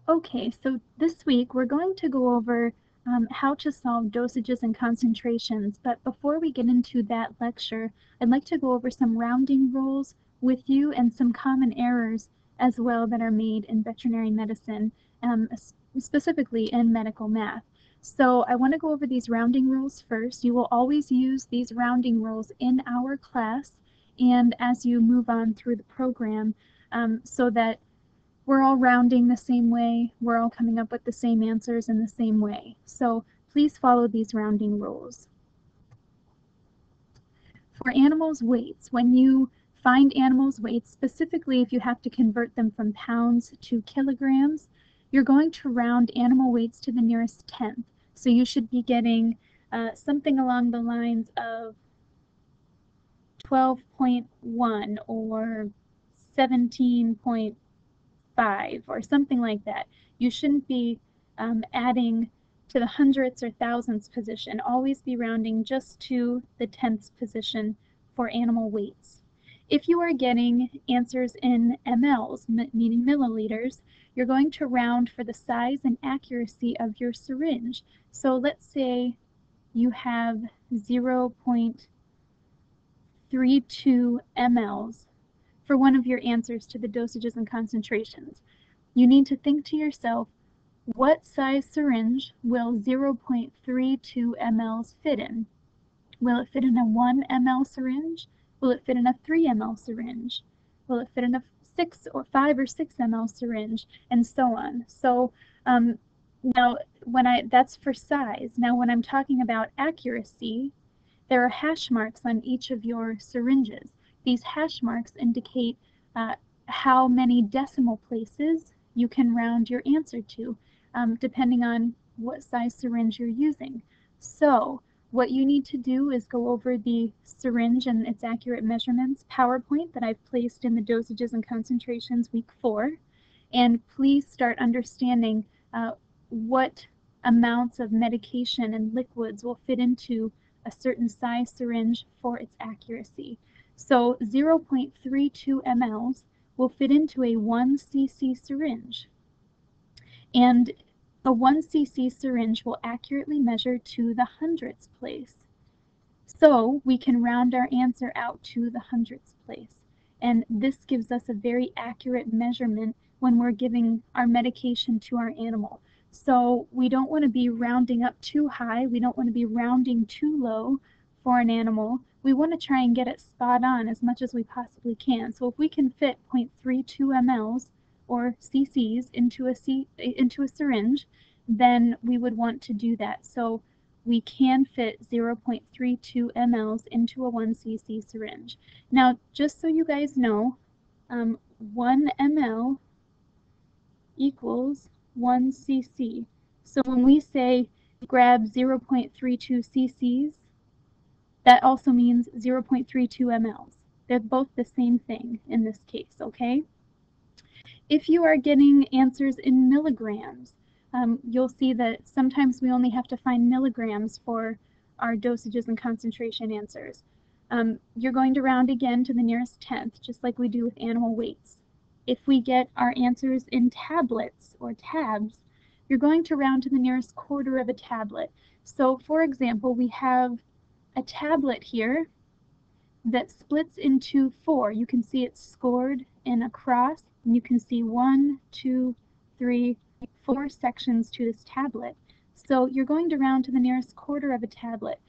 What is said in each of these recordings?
Okay, so this week we're going to go over how to solve dosages and concentrations, but before we get into that lecture, I'd like to go over some rounding rules with you and some common errors as well that are made in veterinary medicine, specifically in medical math. So I want to go over these rounding rules first. You will always use these rounding rules in our class and as you move on through the program so that we're all rounding the same way, we're all coming up with the same answers in the same way. So please follow these rounding rules. For animals' weights, when you find animals' weights, specifically if you have to convert them from pounds to kilograms, you're going to round animal weights to the nearest tenth. So you should be getting something along the lines of 12.1 or 17.5 or something like that. You shouldn't be adding to the hundredths or thousandths position. Always be rounding just to the tenths position for animal weights. If you are getting answers in mLs, meaning milliliters, you're going to round for the size and accuracy of your syringe. So let's say you have 0.32 mLs for one of your answers to the dosages and concentrations. You need to think to yourself, what size syringe will 0.32 mLs fit in? Will it fit in a 1 ml syringe? Will it fit in a 3 ml syringe? Will it fit in a 6 or 5 or 6 ml syringe? And so on. So now that's for size. Now when I'm talking about accuracy, there are hash marks on each of your syringes. These hash marks indicate how many decimal places you can round your answer to, depending on what size syringe you're using. So what you need to do is go over the syringe and its accurate measurements PowerPoint that I've placed in the dosages and concentrations week 4, and please start understanding what amounts of medication and liquids will fit into a certain size syringe for its accuracy. So 0.32 mLs will fit into a 1 cc syringe. And a 1 cc syringe will accurately measure to the hundredths place. So we can round our answer out to the hundredths place. And this gives us a very accurate measurement when we're giving our medication to our animal. So we don't want to be rounding up too high. We don't want to be rounding too low for an animal. We want to try and get it spot on as much as we possibly can. So if we can fit 0.32 mLs or cc's into a syringe, then we would want to do that. So we can fit 0.32 mLs into a 1 cc syringe. Now, just so you guys know, 1 ml equals 1 cc. So when we say grab 0.32 cc's, that also means 0.32 mLs. They're both the same thing in this case, okay? If you are getting answers in milligrams, you'll see that sometimes we only have to find milligrams for our dosages and concentration answers. You're going to round again to the nearest tenth, just like we do with animal weights. If we get our answers in tablets or tabs, you're going to round to the nearest quarter of a tablet. So for example, we have a tablet here that splits into 4. You can see it's scored in a cross, and you can see 1, 2, 3, 4 sections to this tablet. So you're going to round to the nearest quarter of a tablet.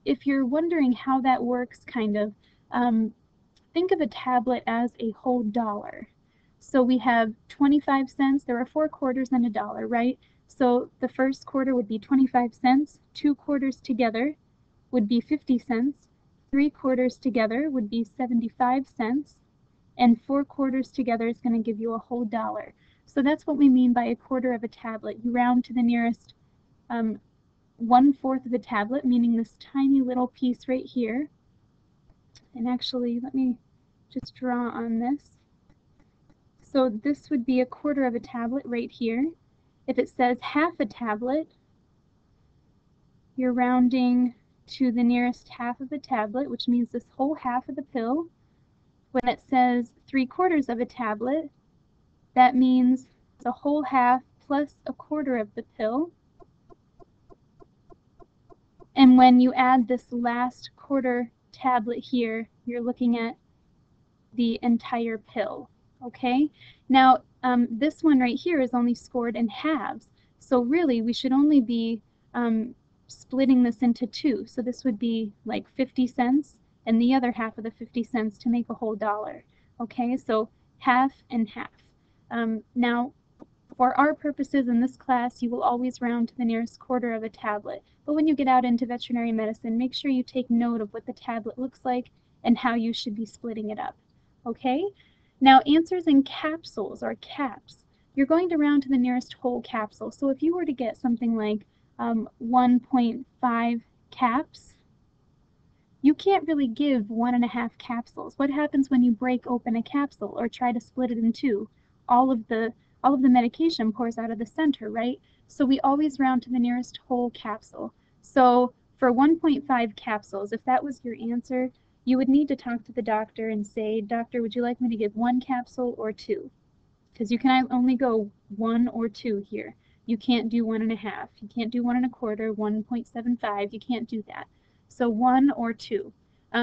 If you're wondering how that works, kind of, think of a tablet as a whole dollar. So we have 25 cents. There are 4 quarters and a dollar, right? So the first quarter would be 25 cents. 2 quarters together would be 50 cents. 3 quarters together would be 75 cents. And 4 quarters together is going to give you a whole dollar. So that's what we mean by a quarter of a tablet. You round to the nearest 1/4 of the tablet, meaning this tiny little piece right here. And actually, let me just draw on this. So this would be a quarter of a tablet right here. If it says half a tablet, you're rounding to the nearest half of the tablet, which means this whole half of the pill. When it says 3/4 of a tablet, that means a whole half plus a quarter of the pill. And when you add this last quarter tablet here, you're looking at the entire pill, okay? Now, this one right here is only scored in halves. So really, we should only be splitting this into two. So this would be like 50 cents and the other half of the 50 cents to make a whole dollar, okay? So half and half. Now, for our purposes in this class, you will always round to the nearest quarter of a tablet. But when you get out into veterinary medicine, make sure you take note of what the tablet looks like and how you should be splitting it up. Okay? Now, answers in capsules or caps. You're going to round to the nearest whole capsule. So if you were to get something like 1.5 caps, you can't really give 1.5 capsules. What happens when you break open a capsule or try to split it in two? All of the medication pours out of the center, right? So we always round to the nearest whole capsule. So for 1.5 capsules, if that was your answer, you would need to talk to the doctor and say, "Doctor, would you like me to give 1 capsule or 2? Because you can only go 1 or 2 here. You can't do 1.5. You can't do 1 1/4, 1.75. You can't do that. So 1 or 2.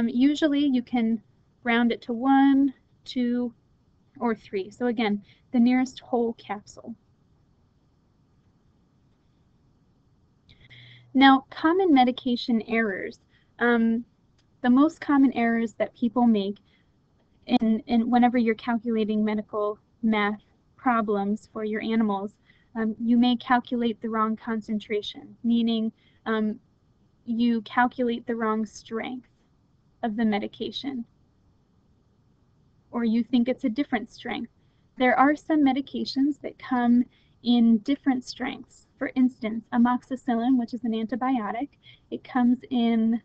Usually you can round it to 1, 2, or 3. So again, the nearest whole capsule. Now, common medication errors. The most common errors that people make in whenever you're calculating medical math problems for your animals, you may calculate the wrong concentration, meaning you calculate the wrong strength of the medication, or you think it's a different strength. There are some medications that come in different strengths. For instance, amoxicillin, which is an antibiotic, it comes in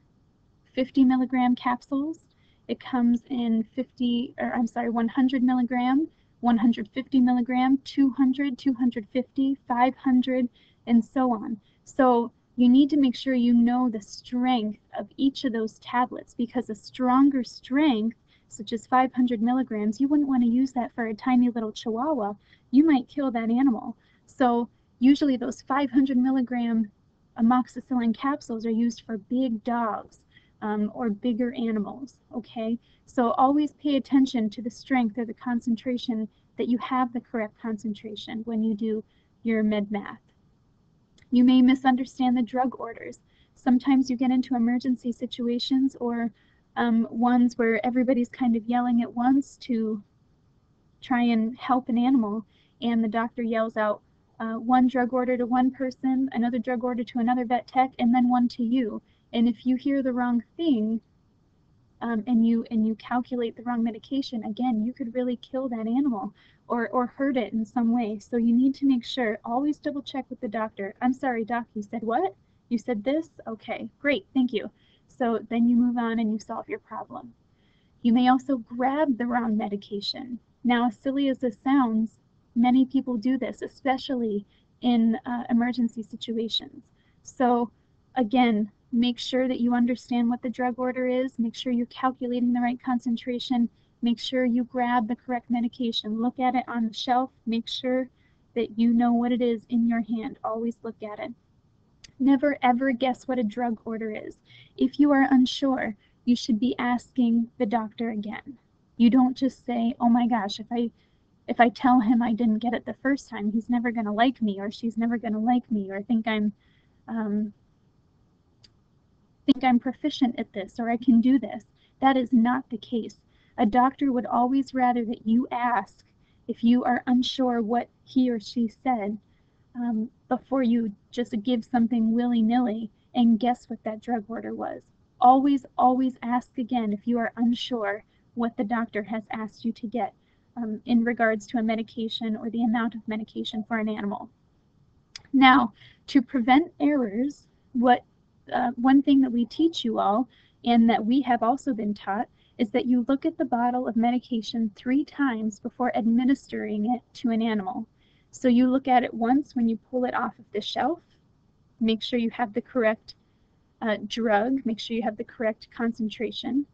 50 milligram capsules. It comes in 100 milligram, 150 milligram, 200, 250, 500, and so on. So you need to make sure you know the strength of each of those tablets, because a stronger strength, such as 500 milligrams, you wouldn't want to use that for a tiny little chihuahua. You might kill that animal. So usually those 500 milligram amoxicillin capsules are used for big dogs or bigger animals, okay? So always pay attention to the strength or the concentration, that you have the correct concentration when you do your med math. You may misunderstand the drug orders. Sometimes you get into emergency situations or ones where everybody's kind of yelling at once to try and help an animal, and the doctor yells out one drug order to one person, another drug order to another vet tech, and then one to you. And if you hear the wrong thing and you calculate the wrong medication, again, you could really kill that animal or hurt it in some way. So you need to make sure, always double check with the doctor. "I'm sorry, doc, you said what? You said this? Okay, great, thank you." So then you move on and you solve your problem. You may also grab the wrong medication. Now, as silly as this sounds, many people do this, especially in emergency situations. So again, make sure that you understand what the drug order is. Make sure you're calculating the right concentration. Make sure you grab the correct medication. Look at it on the shelf. Make sure that you know what it is in your hand. Always look at it. Never ever guess what a drug order is. If you are unsure, you should be asking the doctor again. You don't just say, "Oh my gosh, if I tell him I didn't get it the first time, he's never going to like me, or she's never going to like me, or think I'm proficient at this, or I can do this." That is not the case. A doctor would always rather that you ask if you are unsure what he or she said before you just give something willy-nilly and guess what that drug order was. Always, always ask again if you are unsure what the doctor has asked you to get in regards to a medication or the amount of medication for an animal. Now, to prevent errors, one thing that we teach you all, and that we have also been taught, is that you look at the bottle of medication 3 times before administering it to an animal. So you look at it once when you pull it off of the shelf. Make sure you have the correct drug. Make sure you have the correct concentration.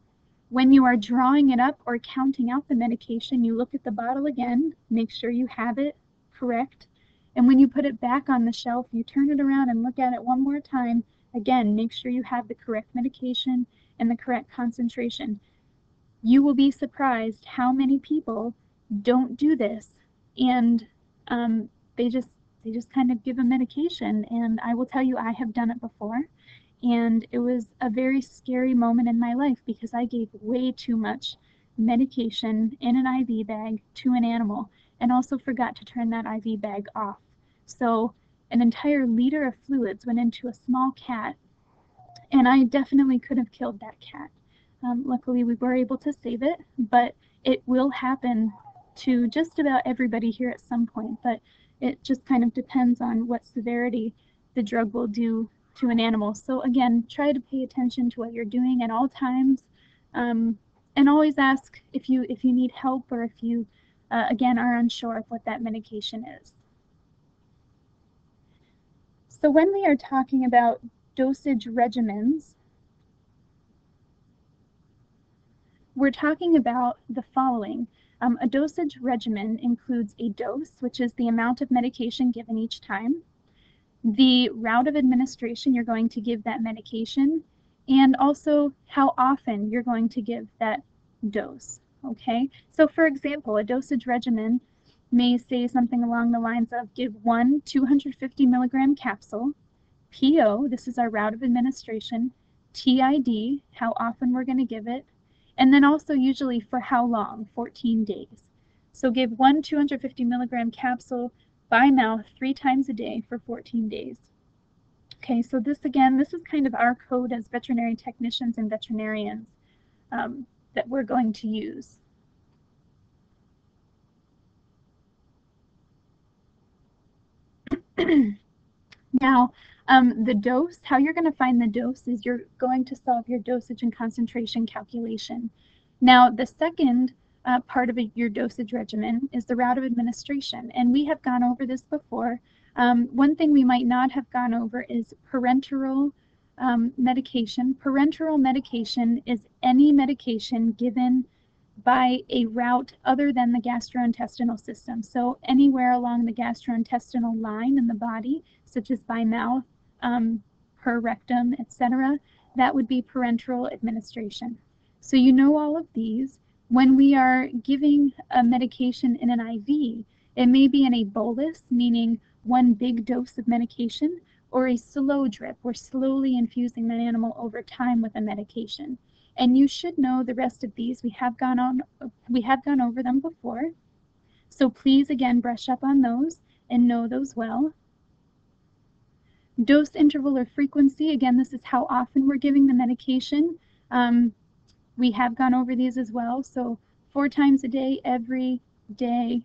When you are drawing it up or counting out the medication, you look at the bottle again. Make sure you have it correct. And when you put it back on the shelf, you turn it around and look at it one more time. Again, make sure you have the correct medication and the correct concentration. You will be surprised how many people don't do this, and they just kind of give a medication. And I will tell you, I have done it before, and it was a very scary moment in my life because I gave way too much medication in an IV bag to an animal, and also forgot to turn that IV bag off. So an entire liter of fluids went into a small cat, and I definitely could have killed that cat. Luckily, we were able to save it, but it will happen to just about everybody here at some point. But it just kind of depends on what severity the drug will do to an animal. So again, try to pay attention to what you're doing at all times, and always ask if you need help, or if you again are unsure of what that medication is. So when we are talking about dosage regimens, we're talking about the following. A dosage regimen includes a dose, which is the amount of medication given each time, the route of administration you're going to give that medication, and also how often you're going to give that dose. Okay, so for example, a dosage regimen may say something along the lines of give one 250 milligram capsule, PO, this is our route of administration, TID, how often we're going to give it, and then also usually for how long, 14 days. So give one 250 milligram capsule by mouth 3 times a day for 14 days. Okay, so this again, this is kind of our code as veterinary technicians and veterinarians that we're going to use. Now, the dose, how you're going to find the dose is you're going to solve your dosage and concentration calculation. Now, the second part of your dosage regimen is the route of administration, and we have gone over this before. One thing we might not have gone over is parenteral medication. Parenteral medication is any medication given by a route other than the gastrointestinal system. So anywhere along the gastrointestinal line in the body, such as by mouth, per rectum, etc., that would be parenteral administration. So you know all of these. When we are giving a medication in an IV, it may be in a bolus, meaning one big dose of medication, or a slow drip. We're slowly infusing that animal over time with a medication. And you should know the rest of these. We have gone over them before. So please, again, brush up on those and know those well. Dose interval or frequency, again, this is how often we're giving the medication. We have gone over these as well. So 4 times a day, every day.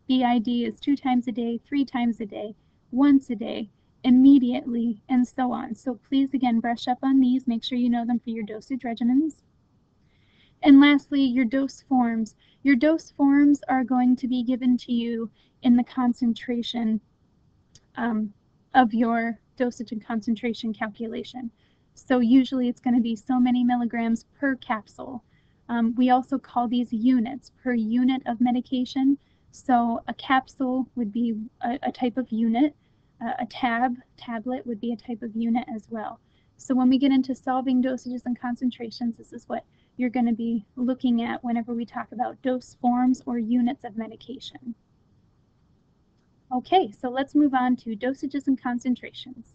BID is 2 times a day, 3 times a day, once a day, immediately, and so on. So please, again, brush up on these. Make sure you know them for your dosage regimens. And lastly, your dose forms. Your dose forms are going to be given to you in the concentration of your dosage and concentration calculation. So usually it's going to be so many milligrams per capsule. We also call these units, per unit of medication. So a capsule would be a type of unit. A tablet would be a type of unit as well. So when we get into solving dosages and concentrations, this is what you're going to be looking at whenever we talk about dose forms or units of medication. Okay, so let's move on to dosages and concentrations.